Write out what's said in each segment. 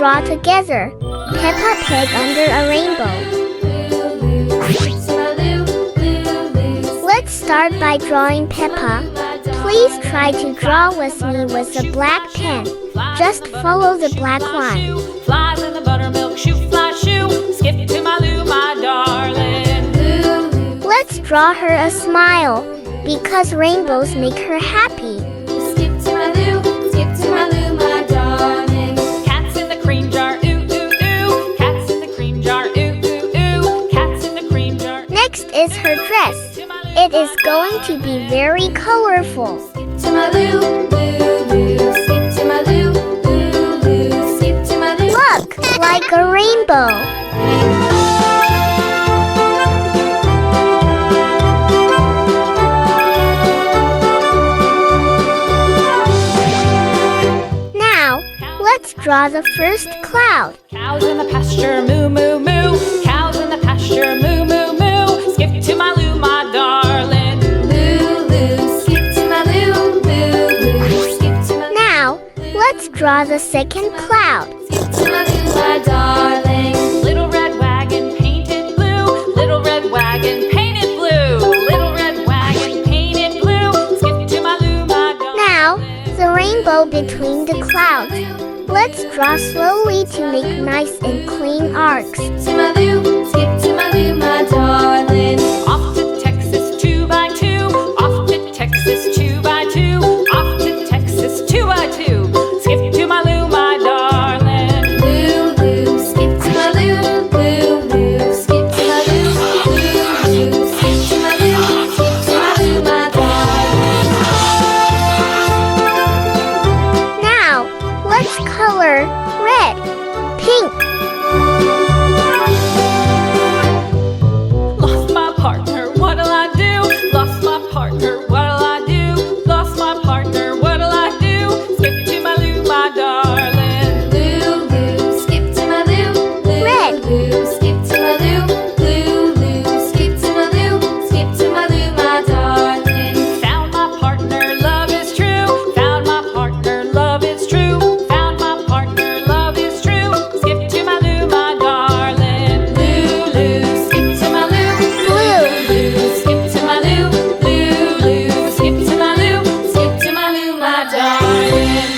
draw together Peppa Pig under a rainbow. Let's start by drawing Peppa. Please try to draw with me with a black pen. Just follow the black line. Flies in the buttermilk shoe, fly shoe. Skip to my loo, my darling. Let's draw her a smile, because rainbows make her happy. Skip to my loo, my darling. Cats in the cream jar, ooh, ooh, ooh. Cats in the cream jar, ooh, ooh, ooh. Cats in the cream jar. Next is her dress. It is going to be very colorful. Skip to my loo, loo, loo. Skip to my loo, loo, loo. Skip to my loo. Look, like a rainbow. Now, let's draw the first cloud. Cows in the pasture, moo, moo, moo. Cows in the pasture, moo, moo, moo. Skip to my loo, my darling. Loo, loo. Skip to my loo, loo, loo. Skip to my loo. Now, let's draw the second cloud. Skip to my loo, my darling. Little red wagon painted blue. Little red wagon painted blue. Little red wagon painted blue. Skip to my loo, my darling. Now, the rainbow between the clouds. Let's draw slowly to make nice and clean arcs. Skip to my loo, my darling. Off to Texas 2 by 2. Off to Texas 2 by 2. Off to Texas 2 by 2. Skip to my loo, my darling. Loo, loo. Skip to my loo, loo, loo. Skip to my loo, loo, loo. Skip to my loo, skip to my loo, my darling. Now, let's color red, pink. Lost my partner, what'll I do? Lost my partner, what'll I do? Lost my partner, what'll I do? Skip to my loo, my darling. Loo, loo, skip to my loo, loo, Red. loo. Skip to my loo, loo, loo. Skip to my loo, skip to my loo, my darling. Found my partner, love is true. Found my partner, love is true. Found my partner, love is true. Skip to my loo, my darling. Loo, loo, skip to my loo. Blue. Skip to my loo, loo, loo. Skip to my loo, skip to my loo, my darling.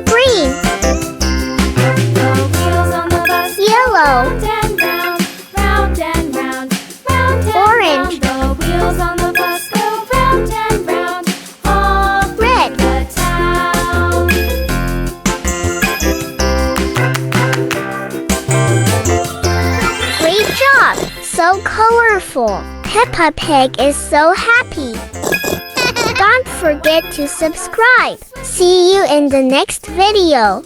Green, The wheels on the bus yellow, round and round, round and round, round and Orange. round. The wheels on the bus go round and round, all through Red. the town. great job. So colorful. Peppa Pig is so happy. Don't forget to subscribe. See you in the next video.